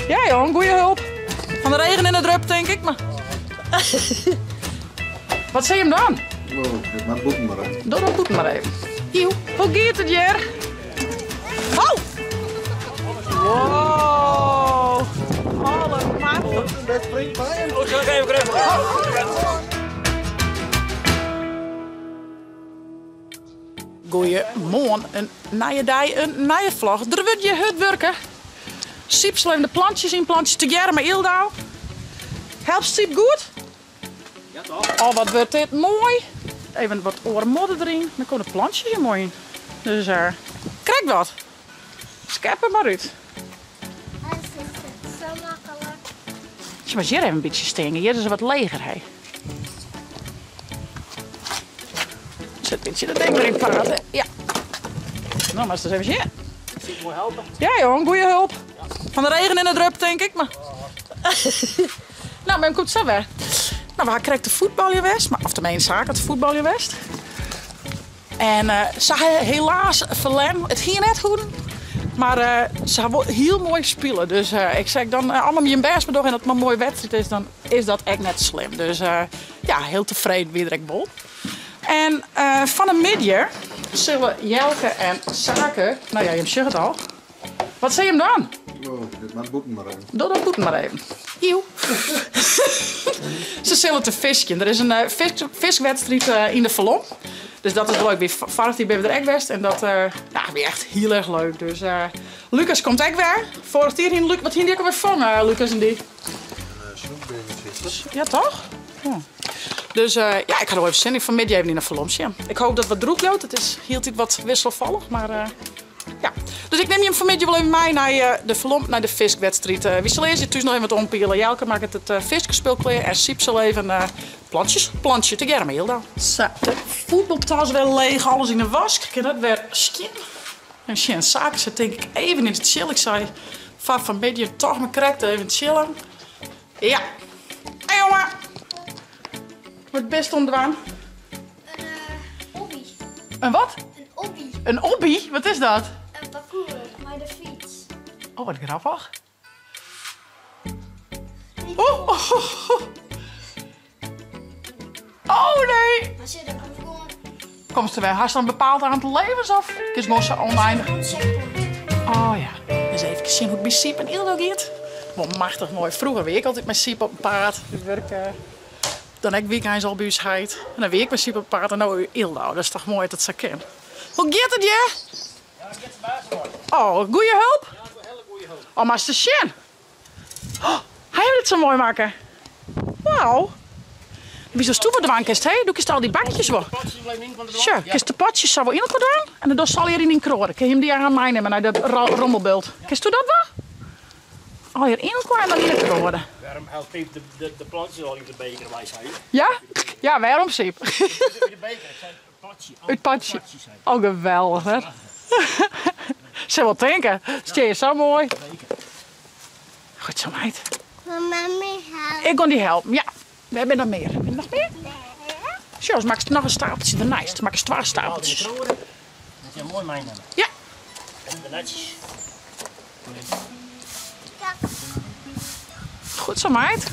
Ja joh, een goede hulp. Van de regen in de drup denk ik, maar... Wat zie je hem dan? Wow, maar boeken maar even. Doe dat boeken maar even. Hieuw, hoe gaat het hier? Oh! Wow! Allemaal. Dat springt bij hem. Oh, zal ik even krijgen? Goeiemorgen, een nieuwe dag, een nieuwe vlog. Er wordt je hut werken. Siep slijm de plantjes in, plantjes te jaren met Ildau. Helpt Siep goed? Ja toch? Oh, wat wordt dit mooi. Even wat oormodder erin, dan komen de plantjes er mooi in. Dus krijg wat. Schep er maar uit. Het is zo makkelijk. Je was hier even een beetje stingen, hier is er wat leger. Hey. Zet een beetje dat ding erin praten. Ja. Nou, maar eens even zien. Zie ik mooi helpen? Ja joh, een goede hulp. Van de regen in de drup denk ik, maar... Nou, ben ik goed zo weer. Nou, we kregen de voetbalje west, maar of tenminste zaken het voetbalje west. En ze helaas verlem. Het ging net goed. Maar ze hebben heel mooi spelen. Dus ik zeg dan allemaal je best bedoel en dat het maar een mooie wedstrijd is, dan is dat echt net slim. Dus ja, heel tevreden weer direct bol. En van een middag zullen Jelke en Zaken, nou ja, je zegt het al. Wat zie je hem dan? Wow, dit maar boeken maar even. Doe dat goed maar even. Hieuw. Ze zullen te visken. Er is een viskwedstrijd in de Vallon. Dus dat is leuk. Weer vaart die bij de Ekwest. En dat weer echt heel erg leuk. Dus Lucas komt ook weer. Vorig jaar in wat hier die ook alweer vangen, Lucas en die. Ja, toch? Ja. Dus ja, ik had wel even zin in vanmiddag even in een Vallon. Ik hoop dat het wat droeg loopt. Het is heel wat wisselvallig, maar ja. Dus ik neem je vanmiddag wel even mee naar de Vallon, naar de viskwedstrijd. We zullen eerst thuis nog even wat ompielen. Jelke maakt het viskenspel klaar en Siep zal even plantje te germen heel dan. Zo, de voetbaltas weer leeg, alles in de was. Ik heb dat weer skin. En Sjen Zaken zit denk ik even in het chill. Ik zei van beetje toch maar correct even chillen. Ja. Hé jongen. Wordt best ondwaan. Een obby. Een wat? Een obby. Een obby? Wat is dat? Een parcours, maar de fiets. Oh, wat grappig. Oh, oh, oh, oh. Oh nee! Maar zit er gewoon Komt ze weer? Had ze dan bepaald aan het leven of is het nog zo oneindig? een checkpoint. Oh ja. Eens even zien hoe het bij Siep en Ildo gaat. Wat machtig mooi. Vroeger week ik altijd met Siep op een paard. Ik werk, dan heb ik weekends al bij ons heid. En dan week ik met Siep op een paard en nou Ildo. Dat is toch mooi dat het zo kan. Hoe gaat het je? Ja, ik heb de baas mooi. Oh, goeie hulp? Ja, een hele goede hulp. Oh, maar is de Sjen. Oh, hij heeft het zo mooi maken. Wauw. Wie zo'n stoeperdwankist, hé? Doe ik al die bakjes wel. Potjes blijven in van de Sure, kist de potjes zo wel in elkaar doen en dan zal je erin kroren. Kun je hem die aan mij nemen naar dat rommelbeeld. Kist u dat wel? Al hier in elkaar en dan in elkaar worden. Waarom helpt Piep de plantjes al in de beker bij zijn? Ja? Ja, waarom Siep? De beker, ik zei het potje. Het potje. Oh, geweldig, hè? Ze wil denken. Stel je zo mooi. Goed zo, meid. Maar mami helpt. Ik kon die helpen, ja. We hebben nog meer. Heb je nog meer? Sure, dus maak eens nog een stapeltje ernaast. Maak eens 12 stapeltjes. Dat is mooi meenemen. Ja. De netjes. Goed zo, meid.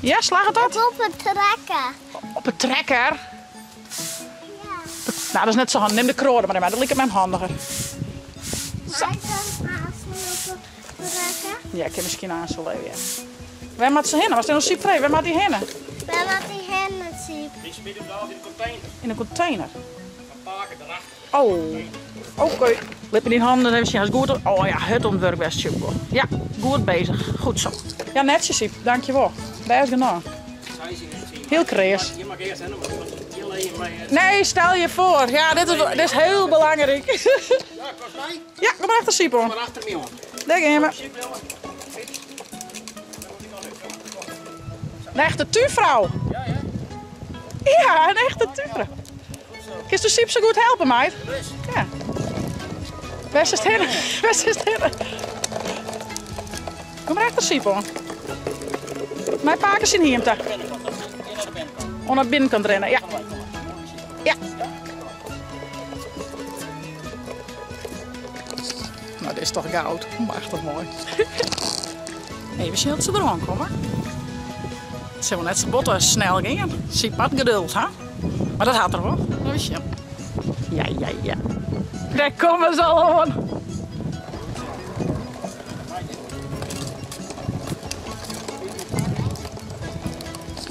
Ja, slaag het op. Op het trekken. Op het trekker. Ja. Nou, dat is net zo handig. Neem de kroren maar in, maar dat lijkt me handiger. Hij kan aansluiten op het trekken. Ja, ik heb misschien aan zo leven, ja. Waar maakt ze heen? Was er nog Siep vrij? Waar maakt die heen? Waar wat die hennen ziet. Die spelen daar in de container. In een container. Van paken erachter. Oh, oké. Lippen in handen, even zien. Is goed. Oh ja, het ontwerp best super. Ja, goed bezig. Goed zo. Ja, netjes, Siep. Dankjewel. Best gedaan. Zij zien het zien. Heel creërs. Je mag eerst helemaal heel even mee. Nee, stel je voor. Ja, dit is heel belangrijk. Ja, kost mij. Ja, kom maar achter, Siep, hoor. Maar achter me, jongen. Daar gaan we. Chip, jongen. Een echte tuurvrouw. Ja, ja. Ja, een echte tuurvrouw. Kun je Siep zo goed helpen, meid? Dus. Ja. Best is het heen. Best is het heen. Kom maar achter, Siep, hoor. Mijn paken zijn hier. Binnenkant, dat is naar de binnenkant. Om naar binnen kan rennen, ja. Ja. Nou, dit is toch goud. Machtig mooi. Even snel ze eraan komen. Het zijn wel net zo botten snel gaan. Ziet wat geduld, hè? Maar dat had er wel. Dat is je. Ja. Daar komen ze al aan.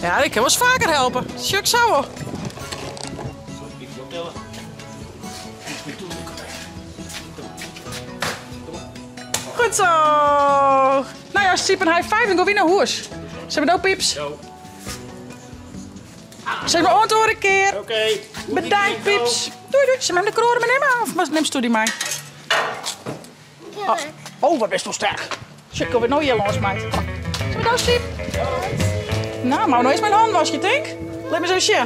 Ja, ik kan wel eens vaker helpen. Sjuk zo hoor. Goed zo. Nou ja, Siep en high five en go weer naar huis. Zijn we nou, Pieps? Zo. Zijn we onthoren een keer? Oké. Bedankt, Pieps. Doei. Zijn we de kroren met nemen? Of neemt u die mij? Kijk. Oh, wat best wel sterk. Shit, ik weer nou hier los, meid. Zijn we nou, Siep? Nou, maar nou eens mijn hand wasje, denk. Laat me zo zien.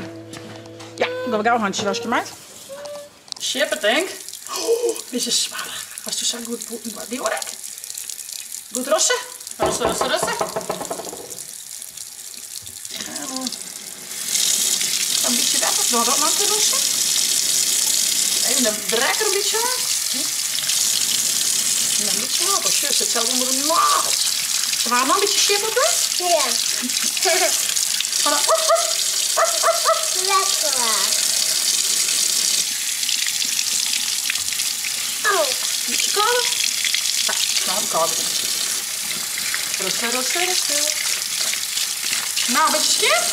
Ja, dan gaan we gauw handje wasje, meid. Shit, denk. Oh, dit is zwaar. Was je zo goed boeten, die hoor ik. Goed rusten. Rusten. Een beetje weg of door dat maar te rusten. Even de brekker een beetje aan. En een beetje helpen. Zus, het zelf onder de nagels. Ze waren nog een beetje shit op dit? Ja. Lekker. Oh. Een beetje kallen. Ja, nou, kallen. Rustig. Nou, een beetje schip.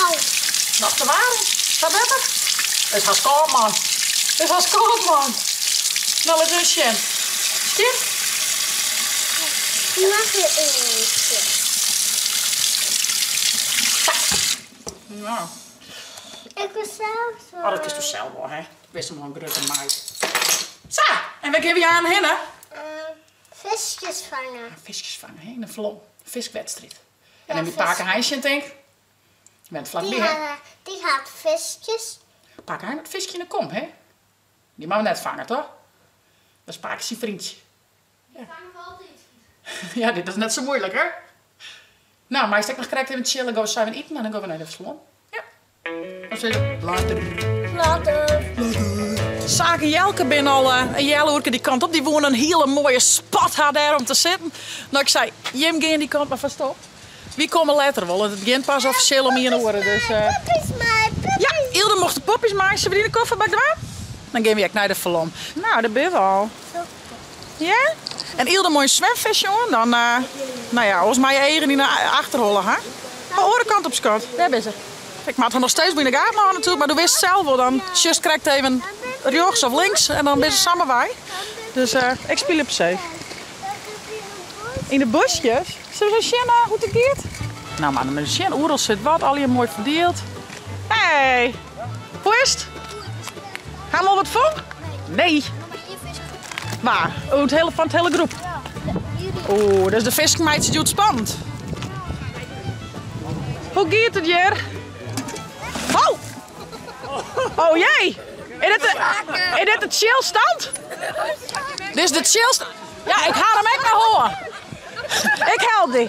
Oh. Nog te warm. Wat heb ik? Het was koud, man. Nou, wat is je? Schip? Mag je eentje? Nou. Ik wil zelf zo. Oh, dat is toch zelf wel, hè? Best wel een grote meid. Zo, en wat geven je aan hen, hè? Visjes vangen. Visjes vangen, hè? In een vlom. Viskwedstrijd. En dan heb je paken huisje, denk ik. Je bent vlakbij, hè? Die had visjes. Paken hij met visje in de kom, hè? Die mag we net vangen, toch? Dat is paken zijn vriendje. Ja. Ja, dit is net zo moeilijk, hè? Nou, maar als ik nog krijg even chillen, gaan we samen eten en dan gaan we naar de salon. Ja. Of zeg je? Later. Zaken Jelke ben al een Jelhoerke die kant op. Die woont een hele mooie spot had daar om te zitten. Nou, ik zei, Jim ging die kant maar verstopt. Wie komen later wel? Het begint pas officieel om hier te worden. Dus, Poppies maar. ja, Ilde mocht de poppies maken. Zullen we die de kofferbak doen? Dan gaan we ook naar de salon. Nou, daar ben je al. Ja? En Ilde mooi zwemvisje hoor. Dan, nou ja, als mij eigen die naar achter rollen, hè? Maar andere kant op schat. Daar ben ze. Ik maak er nog steeds bij de gaten houden natuurlijk, maar doe wist zelf wel. Dan just krijgt even rechts of links en dan ben ze samen bij. Dus ik speel op zee. In de bosjes? Zullen we zo zien hoe het gaat? Nou, maar dan zien oerel zit wat, al hier mooi verdeeld. Hey, hoe is het? Gaan we al wat van? Nee. Waar? Oh, van het hele groep. Oeh, dat is de vismeidje die het spannend. Hoe gaat het hier? Oh! Oh jee! Is dit de chillstand? Dit is de chillstand? Ja, ik haal hem echt naar horen. Ik help die.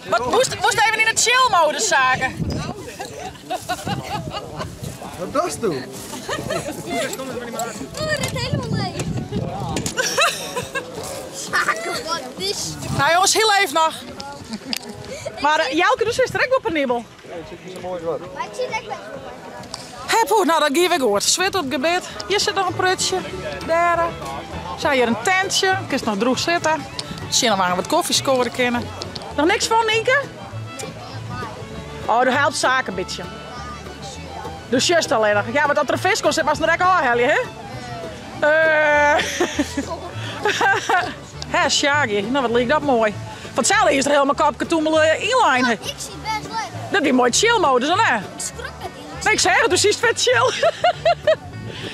Wat moest even in de chill-modus zaken. Wat dat is toen? Oh, dat helemaal leeg. Zaken, wat is. Nou jongens, heel even nog. Maar Jelke, dus is direct op een nibbel. Maar ik zie dat ik ben. Hep, nou dat geef ik hoor. Zwit op het gebed. Hier zit nog een prutje. Daar. Zijn hier een tentje. Kun je nog droeg zitten. Misschien nog maar wat koffie scoren kunnen. Nog niks van, Nienke? Oh, dat helpt zaken een beetje. Dus juist alleen nog. Ja, want dat er een vis komt, zit maar eens een rek aan, hè? Hé, Shaggy. Nou, wat lijkt dat mooi. Van hetzelfde is er helemaal kapkatoemelen inline. Ik zie best leuk. Dat is mooi chill-modus, hè? Ik schrok met die. Nee, ik zeg het, dus is het vet chill.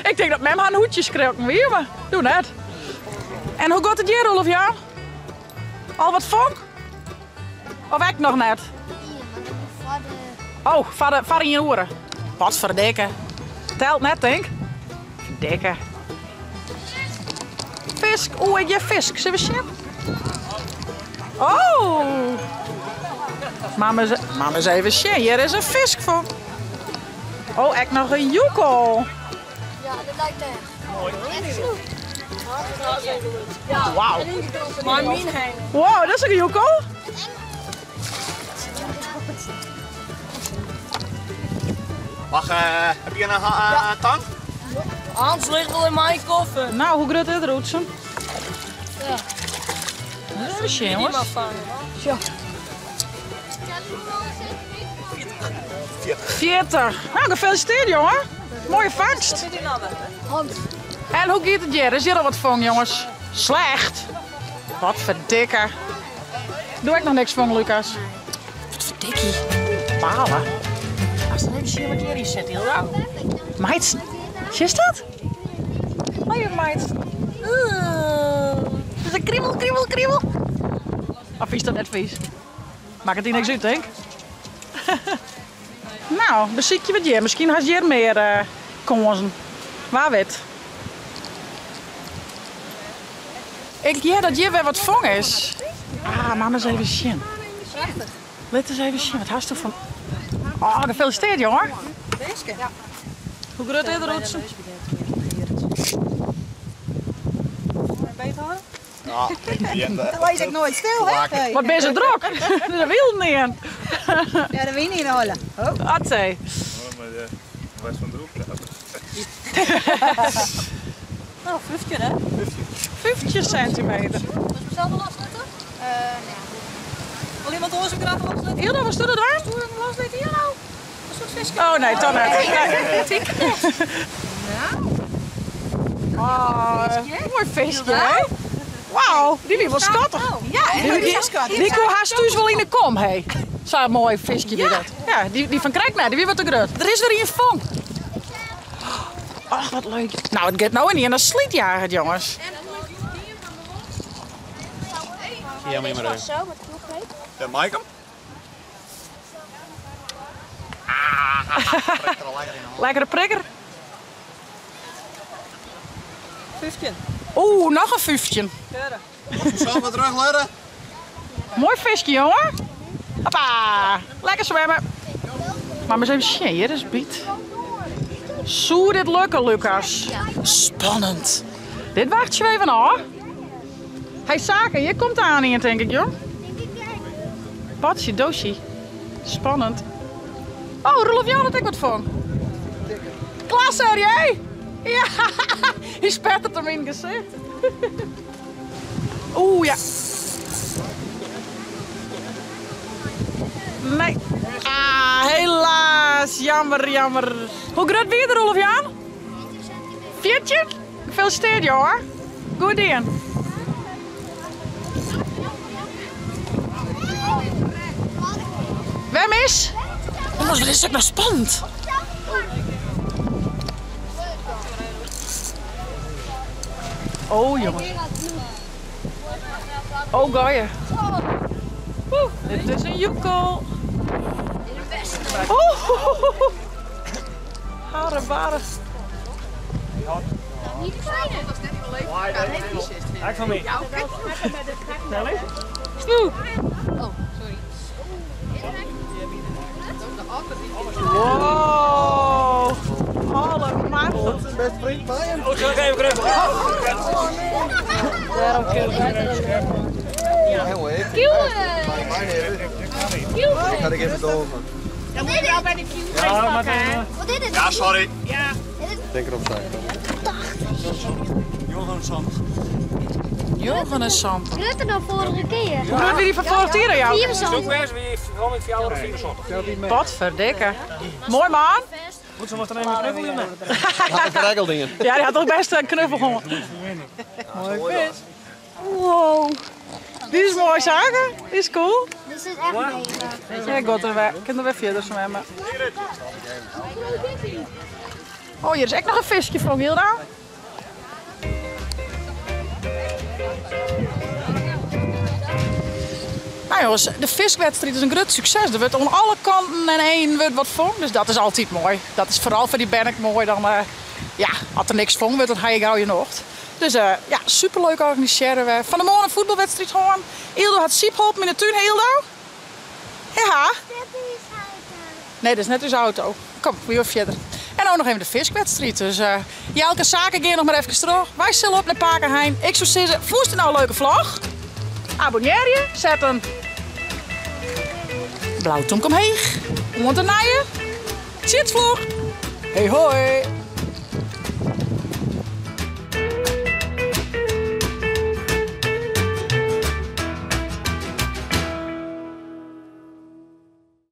Ik denk dat mem haar hoedjes krijgt, weer, maar doe net. En hoe gaat het hier, Rolf, ja? Al wat vonk? Of ik nog net? Oh, vader in je oren. Wat verdikken. Telt net, denk ik. Verdikken. Fisk, oeh, ik je fisk. Zullen we zien? Oh! Mama eens even zien, hier is een fisk voor. Oh, ik nog een joekel. Ja, dat lijkt echt. Echt vloed. Wauw. Maar min heen. Wow, dat is een heel cool. Mag, heb je een tang? Hans ligt wel in mijn koffer. Nou, hoe groot is het, Roetsen? Ja. Dat is een Die jongens. maar vangen. Ja. 40. Nou, gefeliciteerd, jongen. Mooie vangst. Zit die nou weg? Hans. En hoe gaat het hier? Is hier al wat van, jongens? Slecht. Wat verdikke. Doe ik nog niks van, Lucas? Wat verdikkie. Balen. Als er even zien wat hier zit, heel raar. Meid, zie je dat? Hoi, meid. Dat is een kriebel, kriebel, kriebel. Of is dat net vies? Maakt het hier niks uit, denk ik. Nou, dan zie je wat je. Misschien had je hier meer kansen. Waar weet. Ik ja dat hier weer wat vong is. Ah, maar eens even zien. Prachtig. Let eens even zien. Wat hast je van... Oh, gefeliciteerd, jongen. Deze? Ja. Hoe groot is het, Roetsen? Beter hoor? Ja, Dan lees ik nooit stil, hè? Hey. Wat ben je druk? Dat wil niet in. Ja, dat wil je niet holen. Oh. Atzee. Waar is van de roep? Nou, 15 hè? 50 centimeter. Was besteld de losletter? Nee. Wil iemand ons een gratis losletter? Hilda, was dat het waar? Doe een losletter hier nou. Dat is ook visje. Oh nee, dan niet. Oh, mooi visje, hè? Wauw, die weer wel schattig. Ja, en Die koe haast thuis wel in de kom, hé. Zo'n mooi visje weer dat. Ja, die van Krijknaar, die weer wat te groot. Er is er hier een vong. Ach, wat leuk. Nou, het gaat nou niet en dan sliet jagen, jongens. Ja, maar Deze was zo, met genoeg weet. Ja, mag ik hem? Lekkere prikker. 15. Oeh, nog een 15. Keuren. Zo wat terug, Leren. Mooi visje, jongen. Hoppa. Lekker zwemmen. Maar eens even zien, hier is Piet. Zou dit lukken, Lucas? Spannend. Dit wacht je even af. Hey, Zaken, je komt aan hier, denk ik, joh. Patje, doosje. Spannend. Oh, Rolf Jan had ik wat van. Klasse, jij? Ja, je spettert hem in het gezicht. Oeh, ja. Nee. Ah, helaas. Jammer, jammer. Hoe groot ben je er, Rolf Jan? 14? Gefeliciteerd, joh. Goed in. Wem is? Oh, wat is het nou spannend? Oh, jongen. Oh, gooien. Oeh, dit is een joekel. Oeh. Harenbaren. Niet de kleine. Kijk van mij. Snoep. Wow. Allemachtig. Best vriend, Brian. Oh, zal ik even kruipen? Daarom kun Heel even. Kieuwen. Ik ga ik even door. Dan moet je wel bij de kieuwen. Ja, maar dan... Wat is dit? Ja, sorry. Ja. Denk erop staan. Johan Sand. Johan en Sam. Rutte dan vorige keer. Hoe groot wie die van vorig jaar, jou? Hier zo. Zoek weer, wie waarom ik voor jou of 74? Wat verdikke. Mooi man. Moet ze wat dan even een knuffel in? Had ik regeldingen. Ja, die had toch best een knuffel gewoon. Mooi vis. Wow. Die is mooi zagen. Die is cool. Dit is echt mega. Ja, ik ga er weer. Ik kan er weer verder zwemmen. Oh, hier is echt nog een visje van Hilda. Nou jongens, de viswedstrijd is een groot succes. Er wordt aan alle kanten en één wordt wat vong. Dus dat is altijd mooi. Dat is vooral voor die Bernek mooi. Dan, ja, als er niks vong wordt, dan ga je gauw je nog. Dus ja, superleuk organiseren we. Van de morgen een voetbalwedstrijd gewoon. Hildo had Siep geholpen in de tuin, Hildo. Ja. Nee, dat is net uw auto. Kom, we weer verder. En ook nog even de viskwedstrijd. Dus Jelke zaken gaan nog maar even terug. Wij zullen op naar Pakenheim. Ik zou zeggen, voest nou een leuke vlog. Abonneer je. Zet een blauw tomkom omheen. Want een naaien. Ziet vlog. Hey hoi.